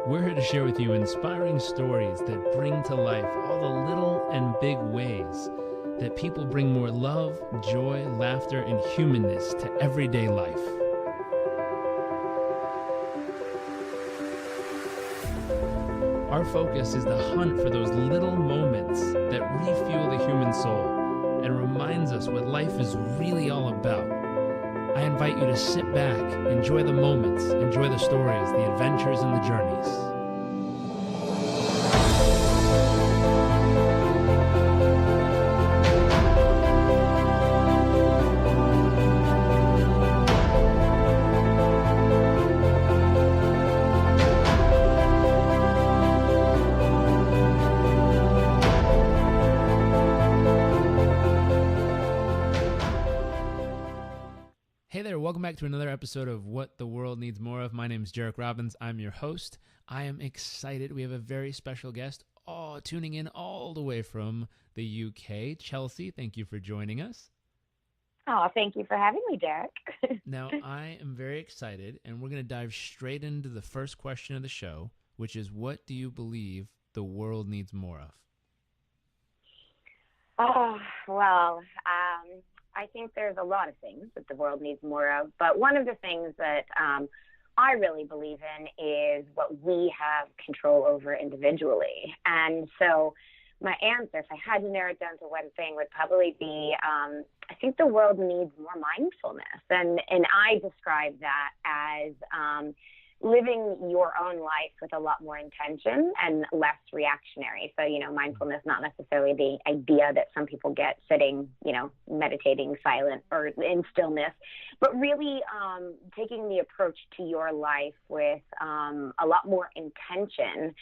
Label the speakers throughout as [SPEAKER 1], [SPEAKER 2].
[SPEAKER 1] We're here to share with you inspiring stories that bring to life all the little and big ways that people bring more love, joy, laughter, and humanness to everyday life. Our focus is the hunt for those little moments that refuel the human soul and reminds us what life is really all about. I invite you to sit back, enjoy the moments, enjoy the stories, the adventures, and the journeys. Hey there, welcome back to another episode of What the World Needs More of. My name is Jarek Robbins. I'm your host. I am excited. We have a very special guest tuning in all the way from the UK. Chelsea, thank you for joining us.
[SPEAKER 2] Oh, thank you for having me, Jarek.
[SPEAKER 1] Now, I am very excited, and we're going to dive straight into the first question of the show, which is, what do you believe the world needs more of?
[SPEAKER 2] I think there's a lot of things that the world needs more of, but one of the things that I really believe in is what we have control over individually. And so my answer, if I had to narrow it down to one thing, would probably be I think the world needs more mindfulness. And I describe that as living your own life with a lot more intention and less reactionary. So, mindfulness, not necessarily the idea that some people get sitting, meditating silent or in stillness, but really taking the approach to your life with a lot more intention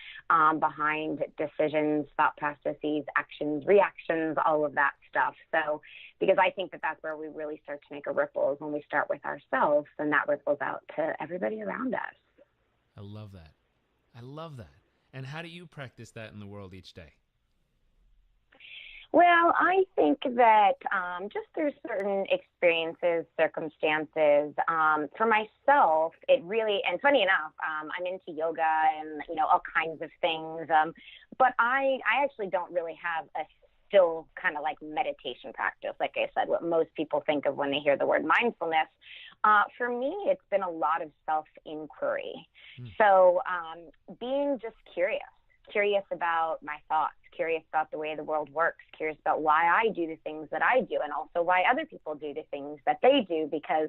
[SPEAKER 2] behind decisions, thought processes, actions, reactions, all of that stuff. So, because I think that that's where we really start to make a ripple is when we start with ourselves, and that ripples out to everybody around us.
[SPEAKER 1] I love that. I love that. And how do you practice that in the world each day?
[SPEAKER 2] Well, I think that just through certain experiences, circumstances, for myself, it really, and funny enough, I'm into yoga and, all kinds of things, but I actually don't really have a still kind of like meditation practice. Like I said, what most people think of when they hear the word mindfulness. For me, it's been a lot of self-inquiry. So being just curious about my thoughts, curious about the way the world works, curious about why I do the things that I do, and also why other people do the things that they do, because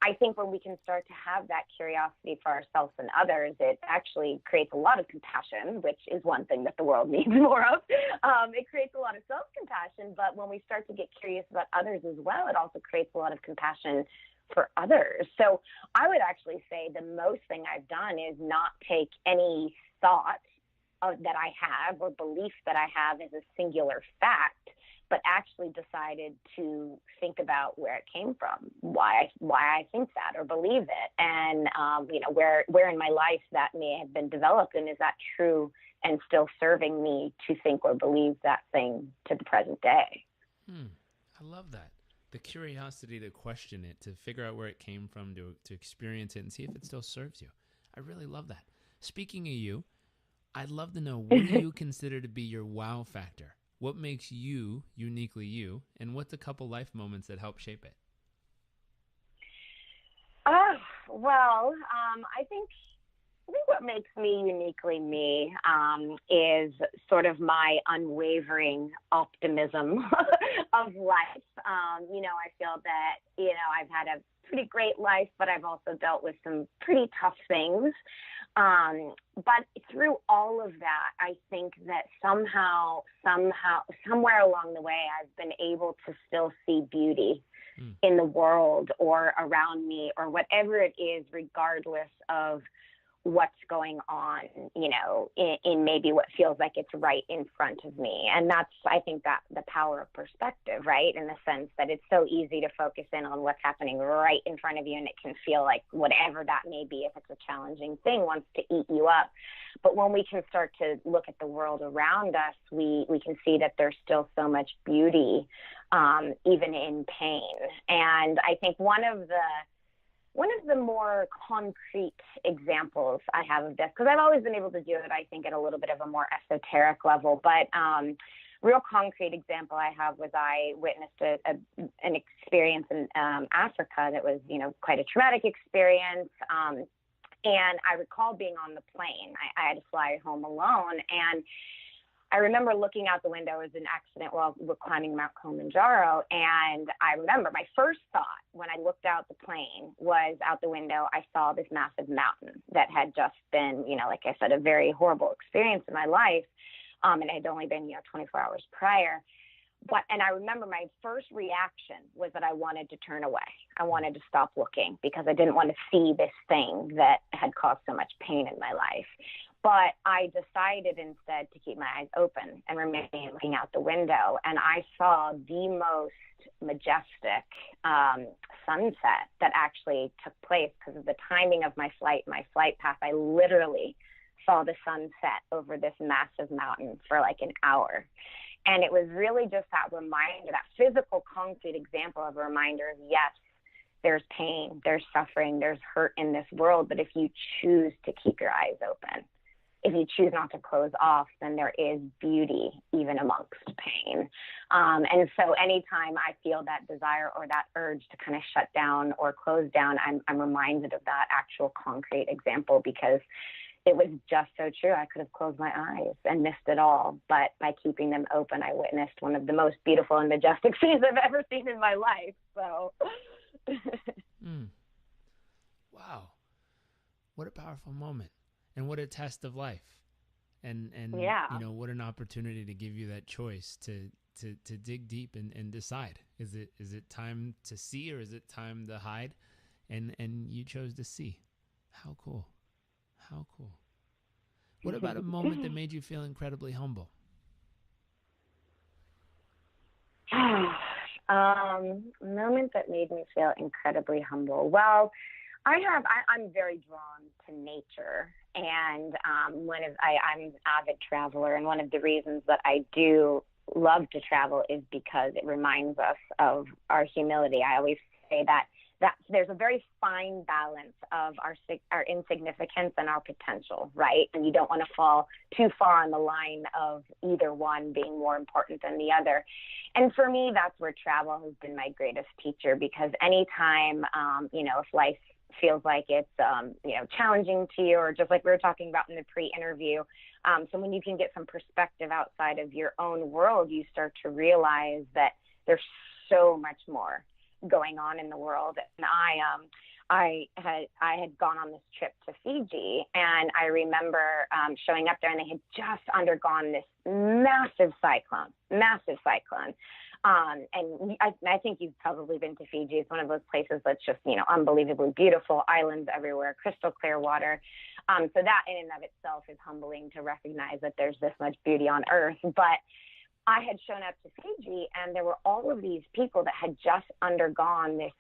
[SPEAKER 2] I think when we can start to have that curiosity for ourselves and others, it actually creates a lot of compassion, which is one thing that the world needs more of. It creates a lot of self-compassion, but when we start to get curious about others as well, it also creates a lot of compassion for others. So I would actually say the most thing I've done is not take any thought that I have or belief that I have as a singular fact, but actually decided to think about where it came from, why I think that or believe it, and where in my life that may have been developed, and is that true and still serving me to think or believe that thing to the present day.
[SPEAKER 1] I love that. The curiosity to question it, to figure out where it came from, to experience it and see if it still serves you. I really love that. Speaking of you, I'd love to know, what do you consider to be your wow factor? What makes you uniquely you, and what's a couple life moments that help shape it?
[SPEAKER 2] I think what makes me uniquely me is sort of my unwavering optimism of life. I feel that, I've had a pretty great life, but I've also dealt with some pretty tough things. But through all of that, I think that somehow, somewhere along the way, I've been able to still see beauty in the world or around me or whatever it is, regardless of what's going on, in maybe what feels like it's right in front of me. And that's, I think, that the power of perspective, right? In the sense that it's so easy to focus in on what's happening right in front of you, and it can feel like whatever that may be, if it's a challenging thing, wants to eat you up. But when we can start to look at the world around us, we can see that there's still so much beauty, even in pain. And I think one of the one of the more concrete examples I have of this, because I've always been able to do it, I think, at a little bit of a more esoteric level, but real concrete example I have was I witnessed an experience in Africa that was, quite a traumatic experience. And I recall being on the plane. I had to fly home alone. And I remember looking out the window. It was an accident while we were climbing Mount Kilimanjaro. And I remember my first thought when I looked out the plane was out the window, I saw this massive mountain that had just been, like I said, a very horrible experience in my life. And it had only been, 24 hours prior. And I remember my first reaction was that I wanted to turn away. I wanted to stop looking because I didn't want to see this thing that had caused so much pain in my life. But I decided instead to keep my eyes open and remain looking out the window. And I saw the most majestic sunset that actually took place because of the timing of my flight path. I literally saw the sun set over this massive mountain for like an hour. And it was really just that reminder, that physical, concrete example of a reminder of, yes, there's pain, there's suffering, there's hurt in this world. But if you choose to keep your eyes open, if you choose not to close off, then there is beauty even amongst pain. And so anytime I feel that desire or that urge to kind of shut down or close down, I'm reminded of that actual concrete example, because it was just so true. I could have closed my eyes and missed it all. But by keeping them open, I witnessed one of the most beautiful and majestic scenes I've ever seen in my life. So.
[SPEAKER 1] Wow. What a powerful moment. And what a test of life. And
[SPEAKER 2] yeah.
[SPEAKER 1] What an opportunity to give you that choice to dig deep and decide. Is it time to see, or is it time to hide? And you chose to see. How cool. How cool. What about a moment that made you feel incredibly humble?
[SPEAKER 2] Moment that made me feel incredibly humble. Well, I'm very drawn to nature, and I'm an avid traveler, and one of the reasons that I do love to travel is because it reminds us of our humility. I always say that there's a very fine balance of our insignificance and our potential, right? And you don't want to fall too far on the line of either one being more important than the other. And for me, that's where travel has been my greatest teacher, because anytime, if life feels like it's, challenging to you, or just like we were talking about in the pre-interview, so when you can get some perspective outside of your own world, you start to realize that there's so much more going on in the world. And I had gone on this trip to Fiji, and I remember showing up there, and they had just undergone this massive cyclone. And I think you've probably been to Fiji. It's one of those places that's just, unbelievably beautiful, islands everywhere, crystal clear water. So that in and of itself is humbling to recognize that there's this much beauty on earth. But I had shown up to Fiji, and there were all of these people that had just undergone this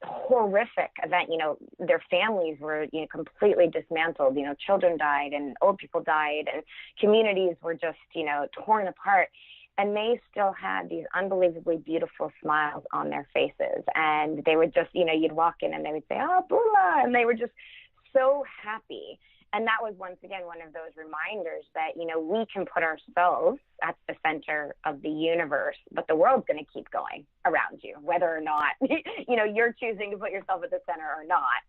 [SPEAKER 2] horrific event. Their families were, completely dismantled. Children died and old people died, and communities were just, torn apart. And they still had these unbelievably beautiful smiles on their faces. And they would just, you'd walk in and they would say, "Oh, Bula," and they were just so happy. And that was, once again, one of those reminders that, we can put ourselves at the center of the universe, but the world's going to keep going around you, whether or not, you're choosing to put yourself at the center or not.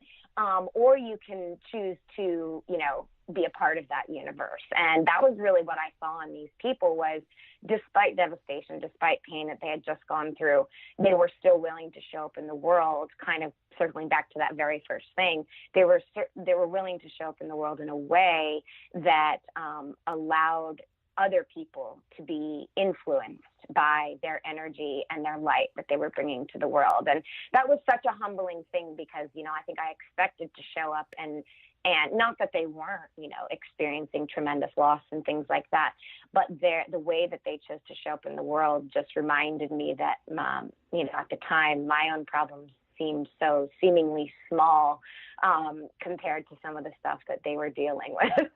[SPEAKER 2] Or you can choose to, be a part of that universe. And that was really what I saw in these people was, despite devastation, despite pain that they had just gone through, they were still willing to show up in the world, kind of circling back to that very first thing. They were willing to show up in the world in a way that allowed other people to be influenced by their energy and their light that they were bringing to the world. And that was such a humbling thing, because, I think I expected to show up and not that they weren't, experiencing tremendous loss and things like that, but the way that they chose to show up in the world just reminded me that, at the time, my own problems seemed so seemingly small compared to some of the stuff that they were dealing with.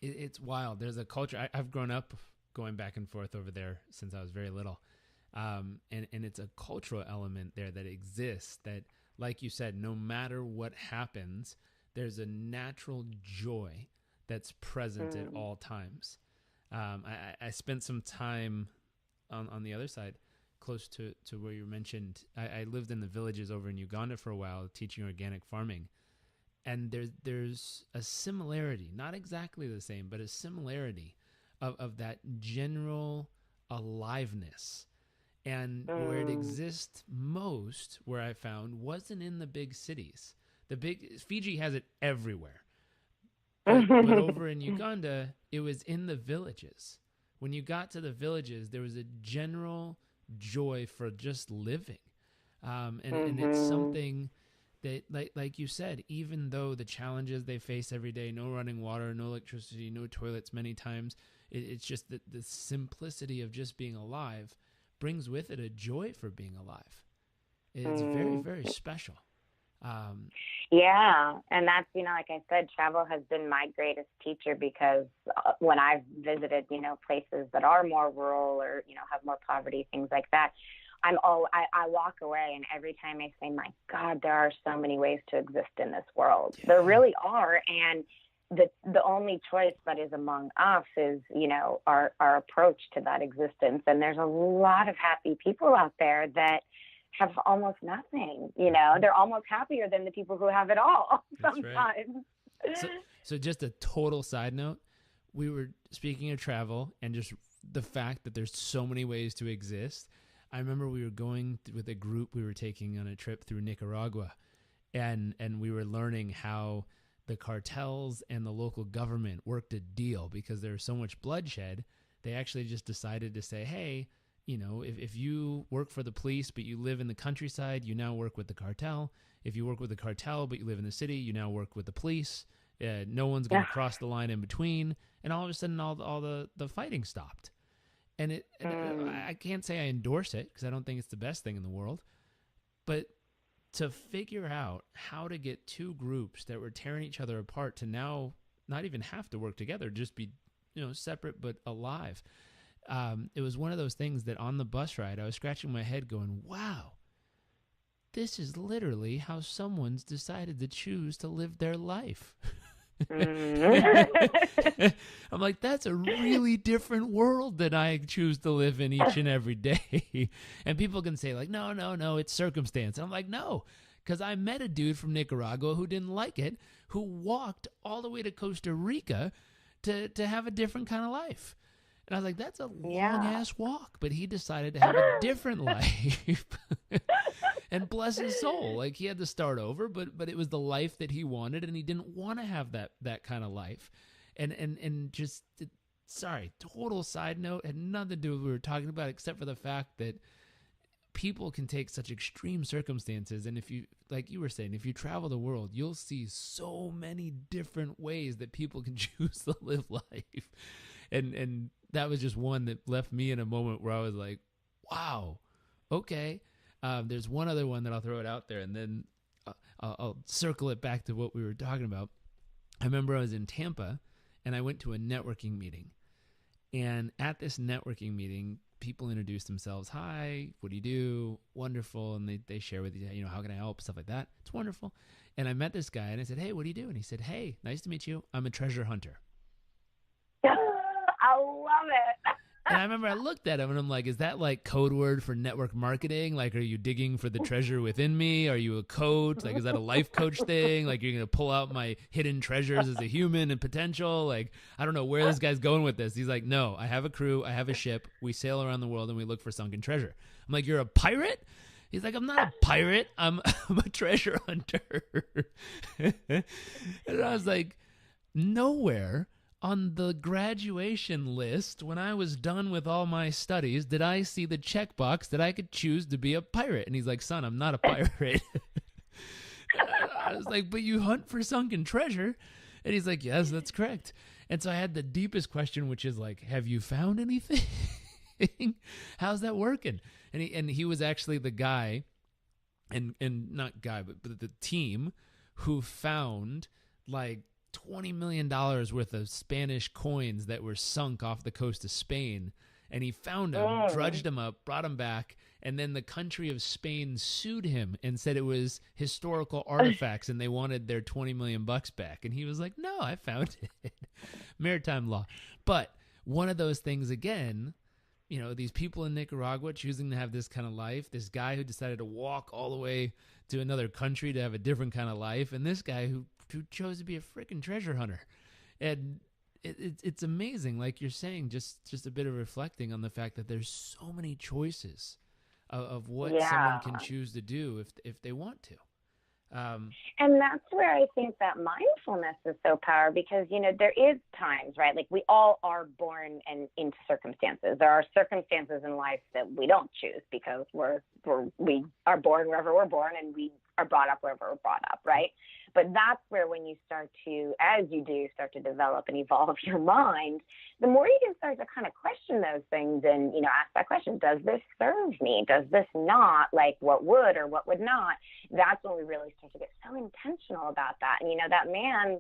[SPEAKER 1] It's wild. There's a culture. I've grown up going back and forth over there since I was very little. And it's a cultural element there that exists that like you said, no matter what happens, there's a natural joy that's present at all times. I spent some time on the other side, close to where you mentioned. I lived in the villages over in Uganda for a while, teaching organic farming. And there's a similarity, not exactly the same, but a similarity of that general aliveness. And where it exists most, where I found, wasn't in the big cities. Fiji has it everywhere. But over in Uganda, it was in the villages. When you got to the villages, there was a general joy for just living. And it's something that, like you said, even though the challenges they face every day, no running water, no electricity, no toilets many times, it's just that the simplicity of just being alive brings with it a joy for being alive. It's very, very special.
[SPEAKER 2] Yeah. And that's, like I said, travel has been my greatest teacher, because when I've visited, places that are more rural or, have more poverty, things like that, I walk away, and every time I say, my God, there are so many ways to exist in this world. Yeah. There really are. And the only choice that is among us is, our approach to that existence. And there's a lot of happy people out there that have almost nothing. They're almost happier than the people who have it all sometimes.
[SPEAKER 1] Right. So just a total side note, we were speaking of travel and just the fact that there's so many ways to exist. I remember we were going with a group we were taking on a trip through Nicaragua, and we were learning how the cartels and the local government worked a deal, because there was so much bloodshed. They actually just decided to say, hey, if you work for the police but you live in the countryside, you now work with the cartel. If you work with the cartel but you live in the city, you now work with the police. No one's going to cross the line in between. And all of a sudden, all the fighting stopped. And I can't say I endorse it, because I don't think it's the best thing in the world. But to figure out how to get two groups that were tearing each other apart to now not even have to work together, just be separate but alive. It was one of those things that on the bus ride, I was scratching my head going, wow, this is literally how someone's decided to choose to live their life. I'm like, that's a really different world than I choose to live in each and every day. And people can say like, no, it's circumstance. And I'm like, no, because I met a dude from Nicaragua who didn't like it, who walked all the way to Costa Rica to have a different kind of life. And I was like, that's a long-ass walk. But he decided to have a different life. And bless his soul. Like, he had to start over, but it was the life that he wanted, and he didn't want to have that kind of life. And just, sorry, total side note, had nothing to do with what we were talking about, except for the fact that people can take such extreme circumstances. And if you, like you were saying, if you travel the world, you'll see so many different ways that people can choose to live life. And that was just one that left me in a moment where I was like, wow, okay. There's one other one that I'll throw it out there, and then I'll circle it back to what we were talking about. I remember I was in Tampa, and I went to a networking meeting. And at this networking meeting, people introduce themselves. Hi, what do you do? Wonderful. And they share with you, how can I help? Stuff like that. It's wonderful. And I met this guy, and I said, hey, what do you do? And he said, hey, nice to meet you. I'm a treasure hunter.
[SPEAKER 2] I love it.
[SPEAKER 1] And I remember I looked at him and I'm like, is that like code word for network marketing? Like, are you digging for the treasure within me? Are you a coach? Like, is that a life coach thing? Like, you're going to pull out my hidden treasures as a human and potential? Like, I don't know where this guy's going with this. He's like, no, I have a crew. I have a ship. We sail around the world and we look for sunken treasure. I'm like, you're a pirate? He's like, I'm not a pirate. I'm a treasure hunter. And I was like, nowhere on the graduation list, when I was done with all my studies, did I see the checkbox that I could choose to be a pirate? And he's like, son, I'm not a pirate. I was like, but you hunt for sunken treasure. And he's like, yes, that's correct. And so I had the deepest question, which is like, have you found anything? How's that working? And he was actually the guy, and not guy, but the team who found like $20 million worth of Spanish coins that were sunk off the coast of Spain. And he found him, drudged him up, brought him back, and then the country of Spain sued him and said it was historical artifacts and they wanted their 20 million bucks back. And he was like, no, I found it. Maritime law. But one of those things, again, you know, these people in Nicaragua choosing to have this kind of life, this guy who decided to walk all the way to another country to have a different kind of life, and this guy who chose to be a freaking treasure hunter. And it's amazing, like you're saying, just a bit of reflecting on the fact that there's so many choices of what someone can choose to do if they want to.
[SPEAKER 2] And that's where I think that mindfulness is so powerful, because, you know, there is times, right? Like we all are born into circumstances. There are circumstances in life that we don't choose because we are born wherever we're born and we are brought up wherever we're brought up, right? But that's where when you start to, as you do, start to develop and evolve your mind, the more you can start to kind of question those things and, you know, ask that question, does this serve me? Does this not? Like what would or what would not? That's when we really start to get so intentional about that. And, you know, that man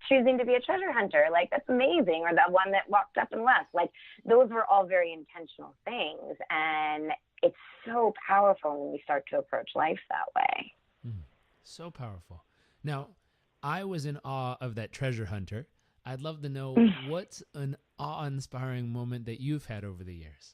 [SPEAKER 2] choosing to be a treasure hunter, like that's amazing. Or that one that walked up and left, like those were all very intentional things. And it's so powerful when we start to approach life that way.
[SPEAKER 1] So powerful. Now, I was in awe of that treasure hunter. I'd love to know what's an awe-inspiring moment that you've had over the years.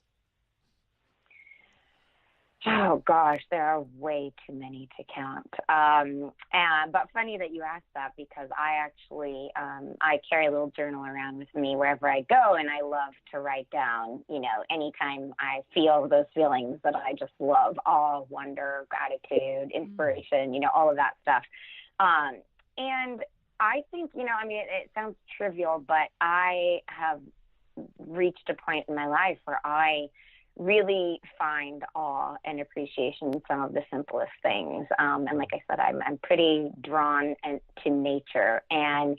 [SPEAKER 2] Oh gosh, there are way too many to count. But funny that you asked that, because I actually I carry a little journal around with me wherever I go, and I love to write down, you know, anytime I feel those feelings that I just love, awe, wonder, gratitude, inspiration, you know, all of that stuff. And I think, you know, I mean, it sounds trivial, but I have reached a point in my life where I really find awe and appreciation in some of the simplest things. And like I said, I'm pretty drawn to nature. And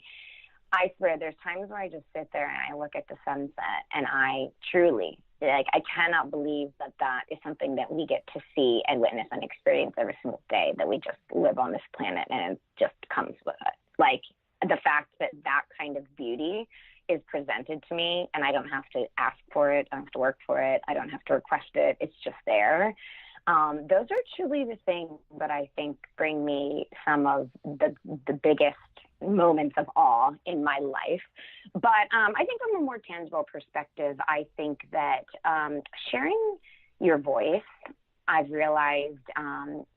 [SPEAKER 2] I swear there's times where I just sit there and I look at the sunset and I truly, like, I cannot believe that is something that we get to see and witness and experience every single day, that we just live on this planet and it just comes with it. Like the fact that kind of beauty is presented to me and I don't have to ask for it, I don't have to work for it, I don't have to request it, it's just there. Those are truly the things that I think bring me some of the biggest moments of awe in my life. But I think from a more tangible perspective, I think that sharing your voice, I've realized,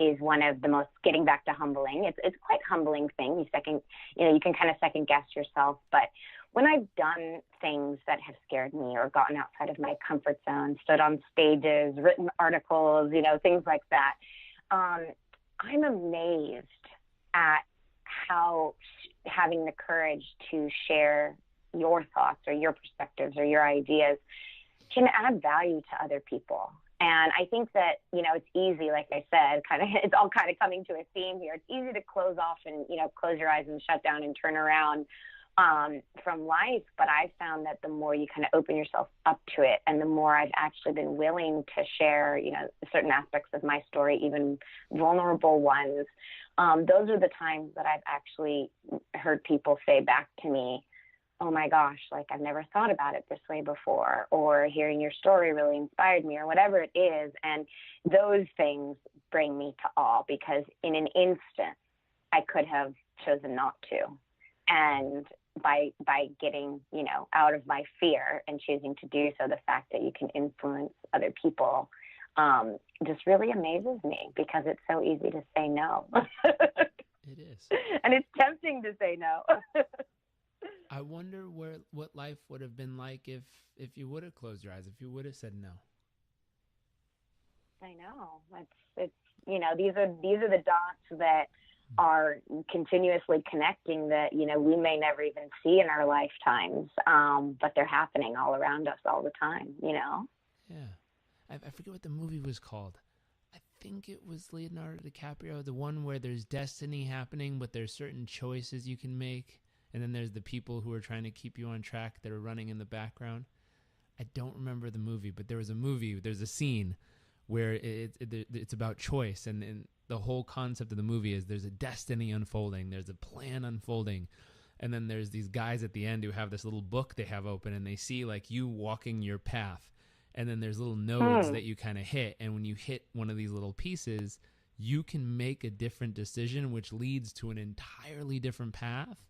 [SPEAKER 2] is one of the most, getting back to humbling, it's quite humbling thing. You can kind of second guess yourself. But when I've done things that have scared me or gotten outside of my comfort zone, stood on stages, written articles, you know, things like that, I'm amazed at how having the courage to share your thoughts or your perspectives or your ideas can add value to other people. And I think that, you know, it's easy, like I said, it's all kind of coming to a theme here. It's easy to close off and, you know, close your eyes and shut down and turn around from life. But I found that the more you kind of open yourself up to it and the more I've actually been willing to share, you know, certain aspects of my story, even vulnerable ones, those are the times that I've actually heard people say back to me, oh my gosh, like I've never thought about it this way before, or hearing your story really inspired me, or whatever it is. And those things bring me to awe, because in an instant I could have chosen not to. And by getting, you know, out of my fear and choosing to do so, the fact that you can influence other people just really amazes me, because it's so easy to say no.
[SPEAKER 1] It is.
[SPEAKER 2] And it's tempting to say no.
[SPEAKER 1] I wonder what life would have been like if you would have closed your eyes, if you would have said no.
[SPEAKER 2] I know. It's you know, these are the dots that are continuously connecting that, you know, we may never even see in our lifetimes, but they're happening all around us all the time, you know?
[SPEAKER 1] Yeah. I forget what the movie was called. I think it was Leonardo DiCaprio, the one where there's destiny happening, but there's certain choices you can make. And then there's the people who are trying to keep you on track that are running in the background. I don't remember the movie, but there's a scene where it's about choice. And the whole concept of the movie is there's a destiny unfolding. There's a plan unfolding. And then there's these guys at the end who have this little book they have open, and they see like you walking your path. And then there's little nodes that you kind of hit. And when you hit one of these little pieces, you can make a different decision, which leads to an entirely different path.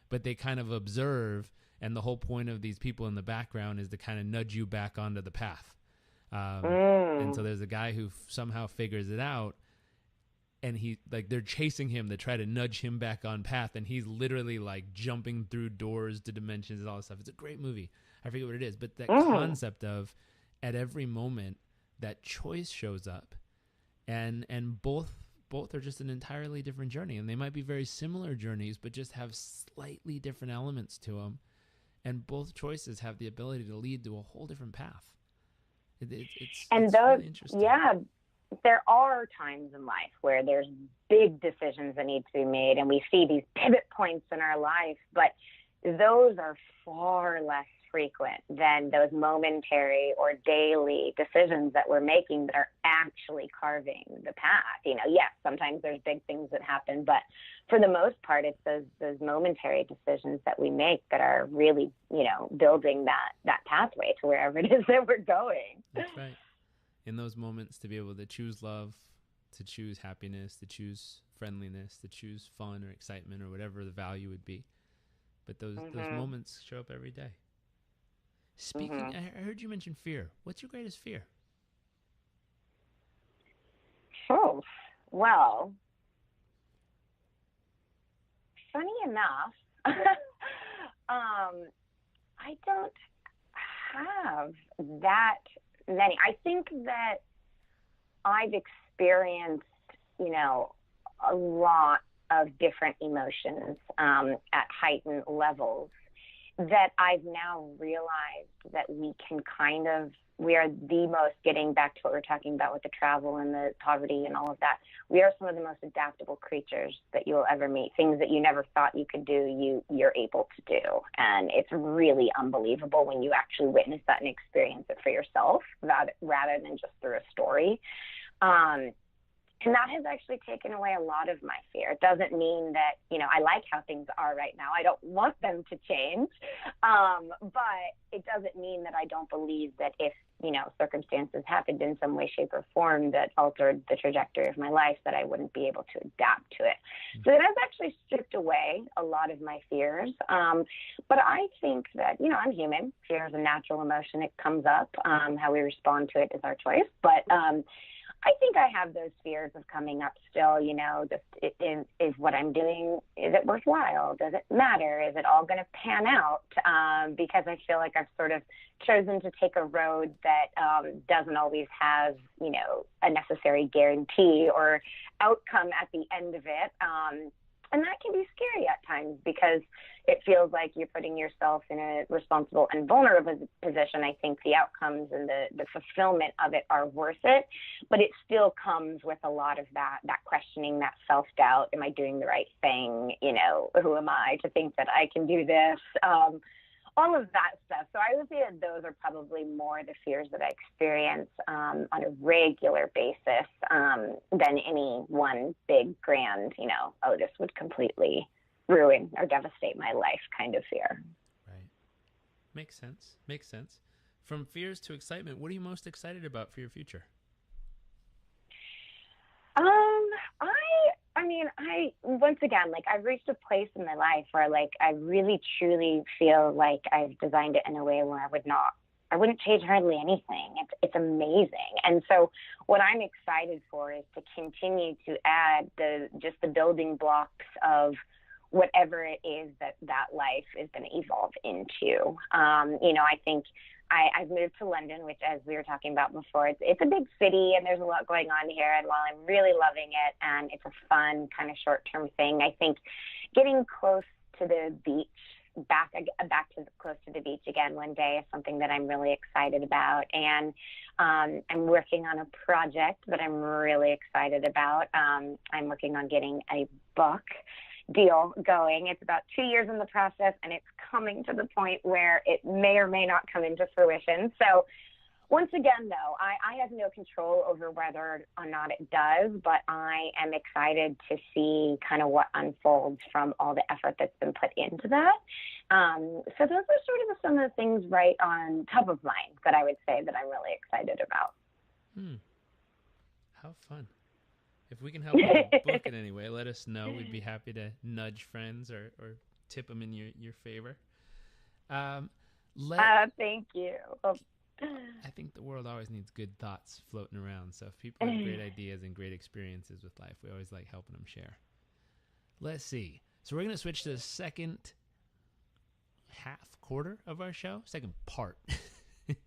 [SPEAKER 1] But they kind of observe, and the whole point of these people in the background is to kind of nudge you back onto the path. And so there's a guy who somehow figures it out, and they're chasing him to try to nudge him back on path, and he's literally like jumping through doors to dimensions and all this stuff. It's a great movie. I forget what it is, but that concept of at every moment that choice shows up, and both are just an entirely different journey, and they might be very similar journeys, but just have slightly different elements to them. And both choices have the ability to lead to a whole different path. It's really interesting.
[SPEAKER 2] Yeah, there are times in life where there's big decisions that need to be made, and we see these pivot points in our life, but those are far less frequent than those momentary or daily decisions that we're making that are actually carving the path. Yes, sometimes there's big things that happen, but for the most part, it's those momentary decisions that we make that are really, building that pathway to wherever it is that we're going.
[SPEAKER 1] That's right. In those moments, to be able to choose love, to choose happiness, to choose friendliness, to choose fun or excitement or whatever the value would be. But those moments show up every day. Speaking, I heard you mention fear. What's your greatest fear?
[SPEAKER 2] Oh, well, funny enough, I don't have that many. I think that I've experienced, a lot of different emotions at heightened levels, that I've now realized that we are the most, getting back to what we're talking about with the travel and the poverty and all of that, we are some of the most adaptable creatures that you'll ever meet. Things that you never thought you could do, you're able to do. And it's really unbelievable when you actually witness that and experience it for yourself rather than just through a story. And that has actually taken away a lot of my fear. It doesn't mean that, I like how things are right now. I don't want them to change. But it doesn't mean that I don't believe that if, circumstances happened in some way, shape, or form that altered the trajectory of my life, that I wouldn't be able to adapt to it. So it has actually stripped away a lot of my fears. But I think that, I'm human. Fear is a natural emotion. It comes up. How we respond to it is our choice. But I think I have those fears of coming up still, is what I'm doing, is it worthwhile? Does it matter? Is it all going to pan out? Because I feel like I've sort of chosen to take a road that doesn't always have, a necessary guarantee or outcome at the end of it. And that can be scary at times because it feels like you're putting yourself in a responsible and vulnerable position. I think the outcomes and the fulfillment of it are worth it, but it still comes with a lot of that questioning, that self-doubt. Am I doing the right thing? Who am I to think that I can do this? All of that stuff. So I would say that those are probably more the fears that I experience on a regular basis than any one big grand, this would completely ruin or devastate my life kind of fear.
[SPEAKER 1] Right. Makes sense. From fears to excitement, what are you most excited about for your future? Once again, I've reached a place in my life where I really truly feel like I've designed it in a way where I wouldn't change hardly anything. It's amazing. And so what I'm excited for is to continue to add the building blocks of whatever it is that life is going to evolve into. I think I've moved to London, which, as we were talking about before, it's a big city and there's a lot going on here. And while I'm really loving it and it's a fun kind of short-term thing, I think getting close to the beach, close to the beach again one day is something that I'm really excited about. And I'm working on a project that I'm really excited about. I'm working on getting a book deal going. It's about 2 years in the process, and it's coming to the point where it may or may not come into fruition. So once again, though, I have no control over whether or not it does, but I am excited to see kind of what unfolds from all the effort that's been put into that.
[SPEAKER 2] So those are sort of some of the things right on top of mind that I would say that I'm really excited about.
[SPEAKER 1] How fun. If we can help with the book in any way, let us know. We'd be happy to nudge friends or tip them in your favor.
[SPEAKER 2] Thank you.
[SPEAKER 1] I think the world always needs good thoughts floating around. So if people have great ideas and great experiences with life, we always like helping them share. Let's see. So we're going to switch to the second quarter of our show, second part.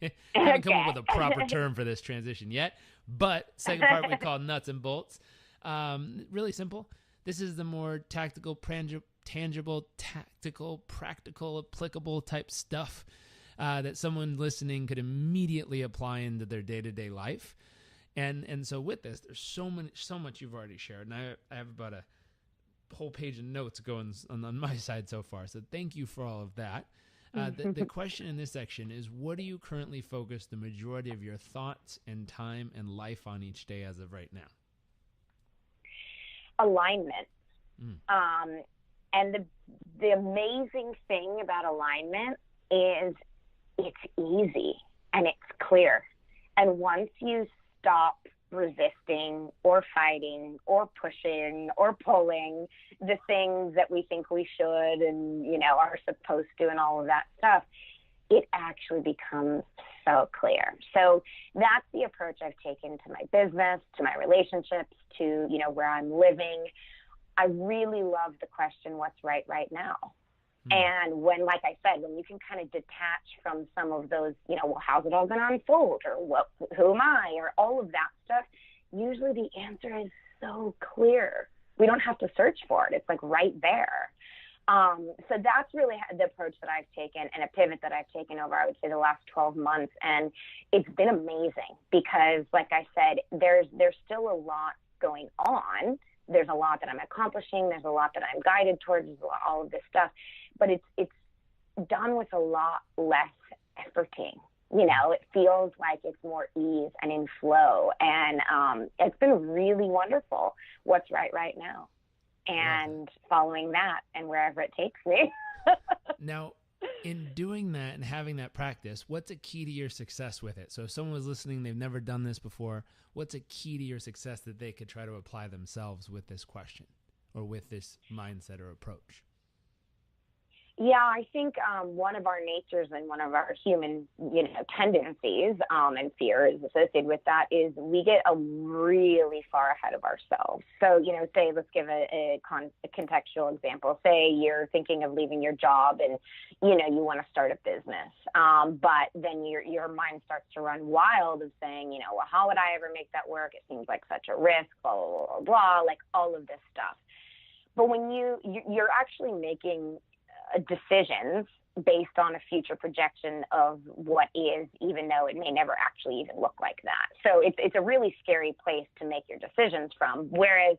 [SPEAKER 1] I haven't come up with a proper term for this transition yet, but second part we call nuts and bolts. Really simple. This is the more tactical, tangible, tactical, practical, applicable type stuff that someone listening could immediately apply into their day-to-day life. And so with this, there's so much you've already shared, and I have about a whole page of notes going on my side so far. So thank you for all of that. The question in this section is, what do you currently focus the majority of your thoughts and time and life on each day as of right now?
[SPEAKER 2] Alignment. And the amazing thing about alignment is it's easy and it's clear. And once you stop resisting or fighting or pushing or pulling the things that we think we should and, are supposed to and all of that stuff, it actually becomes so clear. So that's the approach I've taken to my business, to my relationships, to, where I'm living. I really love the question, what's right now? And when, like I said, when you can kind of detach from some of those, well, how's it all going to unfold, or who am I, or all of that stuff, usually the answer is so clear. We don't have to search for it. It's like right there. So that's really the approach that I've taken, and a pivot that I've taken over, I would say, the last 12 months. And it's been amazing because, like I said, there's still a lot going on. There's a lot that I'm accomplishing. There's a lot that I'm guided towards, all of this stuff. But it's done with a lot less efforting. It feels like it's more ease and in flow. And it's been really wonderful. What's right now? And following that and wherever it takes me.
[SPEAKER 1] Now, in doing that and having that practice, what's a key to your success with it? So if someone was listening, they've never done this before, what's a key to your success that they could try to apply themselves with this question or with this mindset or approach?
[SPEAKER 2] Yeah, I think one of our natures and one of our human, tendencies and fears associated with that is we get really far ahead of ourselves. So, say, let's give a contextual example. Say you're thinking of leaving your job and, you want to start a business. But then your mind starts to run wild of saying, well, how would I ever make that work? It seems like such a risk, blah, blah, blah, blah, like all of this stuff. But when you're actually making decisions based on a future projection of what is, even though it may never actually even look like that. So it's a really scary place to make your decisions from. Whereas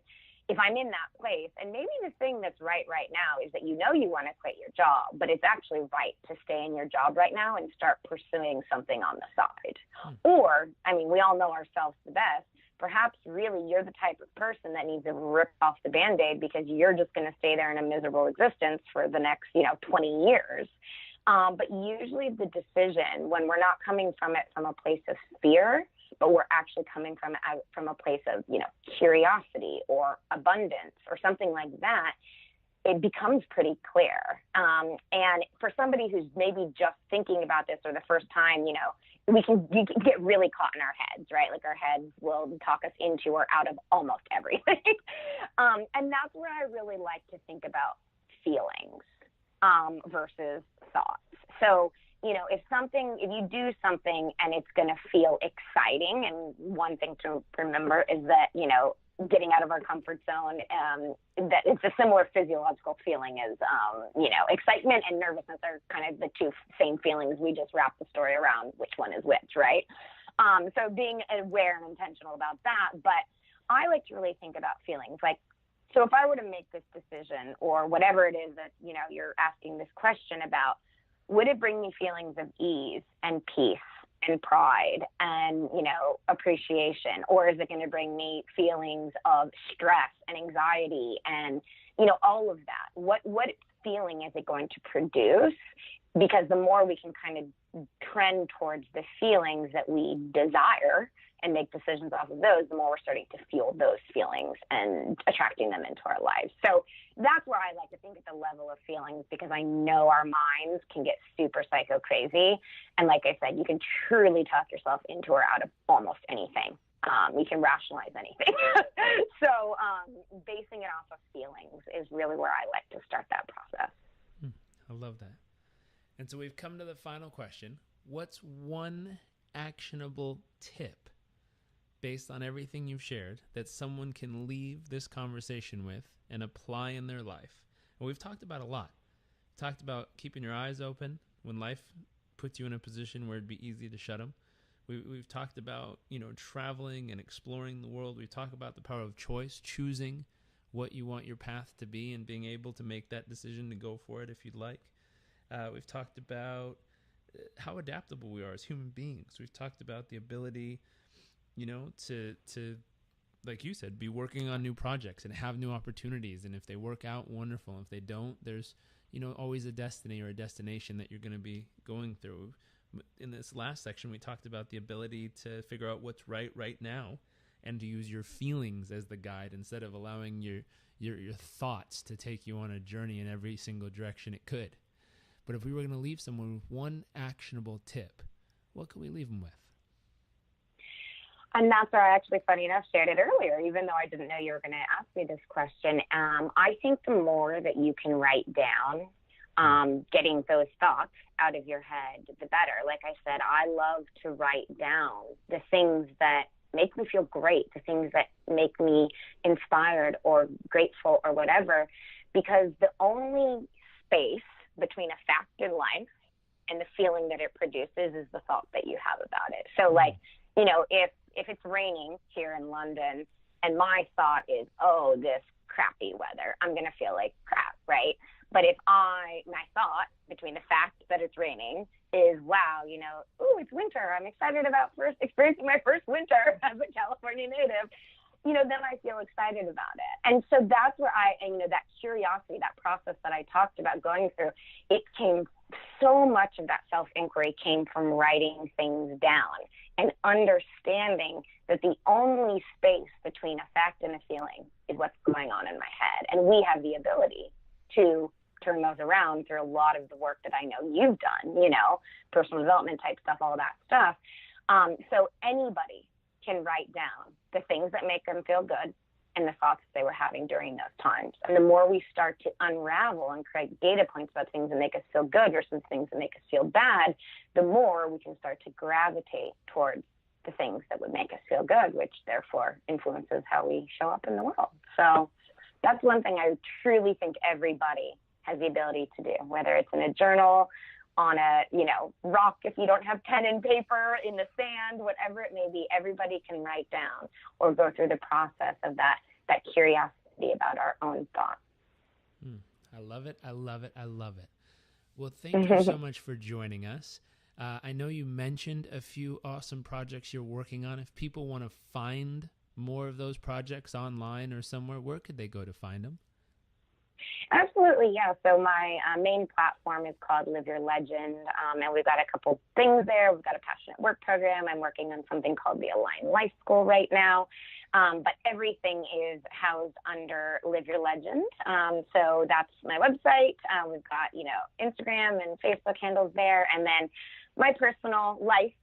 [SPEAKER 2] if I'm in that place, and maybe the thing that's right now is that you want to quit your job, but it's actually right to stay in your job right now and start pursuing something on the side. Or, we all know ourselves the best. Perhaps really you're the type of person that needs to rip off the Band-Aid because you're just going to stay there in a miserable existence for the next, 20 years. But usually the decision, when we're not coming from it from a place of fear, but we're actually coming from a place of, curiosity or abundance or something like that, it becomes pretty clear. And for somebody who's maybe just thinking about this for the first time, we can get really caught in our heads, right? Like our heads will talk us into or out of almost everything. And that's where I really like to think about feelings versus thoughts. So, if you do something and it's going to feel exciting, and one thing to remember is that, getting out of our comfort zone, that it's a similar physiological feeling as, excitement and nervousness are kind of the two same feelings. We just wrap the story around which one is which, right? So being aware and intentional about that. But I like to really think about feelings. Like, so if I were to make this decision or whatever it is that, you're asking this question about, would it bring me feelings of ease and peace and pride and, appreciation? Or is it going to bring me feelings of stress and anxiety and, all of that? What feeling is it going to produce? Because the more we can kind of trend towards the feelings that we desire and make decisions off of those, the more we're starting to feel those feelings and attracting them into our lives. So that's where I like to think at the level of feelings, because I know our minds can get super psycho crazy. And like I said, you can truly talk yourself into or out of almost anything. You can rationalize anything. So basing it off of feelings is really where I like to start that process.
[SPEAKER 1] I love that. And so we've come to the final question. What's one actionable tip based on everything you've shared that someone can leave this conversation with and apply in their life? And we've talked about a lot. We've talked about keeping your eyes open when life puts you in a position where it'd be easy to shut them. We've talked about, traveling and exploring the world. We've talked about the power of choice, choosing what you want your path to be and being able to make that decision to go for it if you'd like. We've talked about how adaptable we are as human beings. We've talked about the ability, to like you said, be working on new projects and have new opportunities. And if they work out, wonderful. If they don't, there's, always a destiny or a destination that you're going to be going through. In this last section, we talked about the ability to figure out what's right now and to use your feelings as the guide instead of allowing your thoughts to take you on a journey in every single direction it could. But if we were going to leave someone with one actionable tip, what could we leave them with?
[SPEAKER 2] And that's where I actually, funny enough, shared it earlier, even though I didn't know you were going to ask me this question. I think the more that you can write down, getting those thoughts out of your head, the better. Like I said, I love to write down the things that make me feel great, the things that make me inspired or grateful or whatever, because the only space between a fact in life and the feeling that it produces is the thought that you have about it. So if it's raining here in London and my thought is, oh, this crappy weather, I'm going to feel like crap, right? But if my thought between the fact that it's raining is, wow, ooh, it's winter, I'm excited about experiencing my first winter as a California native, then I feel excited about it. And so that's where that curiosity, that process that I talked about going through, so much of that self-inquiry came from writing things down and understanding that the only space between a fact and a feeling is what's going on in my head. And we have the ability to turn those around through a lot of the work that I know you've done, personal development type stuff, all that stuff. So anybody can write down the things that make them feel good and the thoughts they were having during those times. And the more we start to unravel and create data points about things that make us feel good versus things that make us feel bad, the more we can start to gravitate towards the things that would make us feel good, which therefore influences how we show up in the world. So that's one thing I truly think everybody has the ability to do, whether it's in a journal, on a, rock, if you don't have pen and paper, in the sand, whatever it may be, everybody can write down or go through the process of that curiosity about our own thoughts.
[SPEAKER 1] I love it. I love it. I love it. Well, thank you so much for joining us. I know you mentioned a few awesome projects you're working on. If people want to find more of those projects online or somewhere, where could they go to find them?
[SPEAKER 2] Absolutely, yeah. So my main platform is called Live Your Legend, and we've got a couple things there. We've got a passionate work program. I'm working on something called the Align Life School right now, but everything is housed under Live Your Legend. So that's my website. We've got, Instagram and Facebook handles there, and then my personal life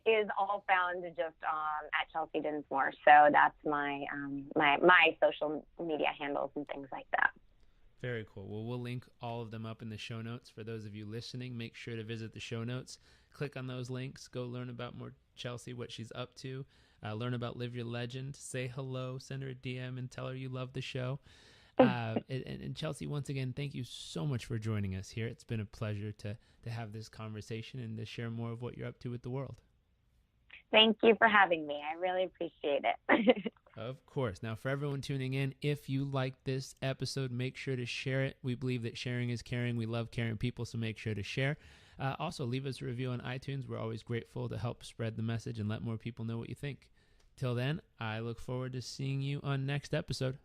[SPEAKER 2] is all found just at Chelsea Dinsmore. So that's my social media handles and things like that.
[SPEAKER 1] Very cool. Well, we'll link all of them up in the show notes. For those of you listening, make sure to visit the show notes. Click on those links. Go learn about more Chelsea, what she's up to. Learn about Live Your Legend. Say hello. Send her a DM and tell her you love the show. And Chelsea, once again, thank you so much for joining us here. It's been a pleasure to have this conversation and to share more of what you're up to with the world.
[SPEAKER 2] Thank you for having me. I really appreciate it.
[SPEAKER 1] Of course. Now, for everyone tuning in, if you like this episode, make sure to share it. We believe that sharing is caring. We love caring people, so make sure to share. Also, leave us a review on iTunes. We're always grateful to help spread the message and let more people know what you think. Till then, I look forward to seeing you on next episode.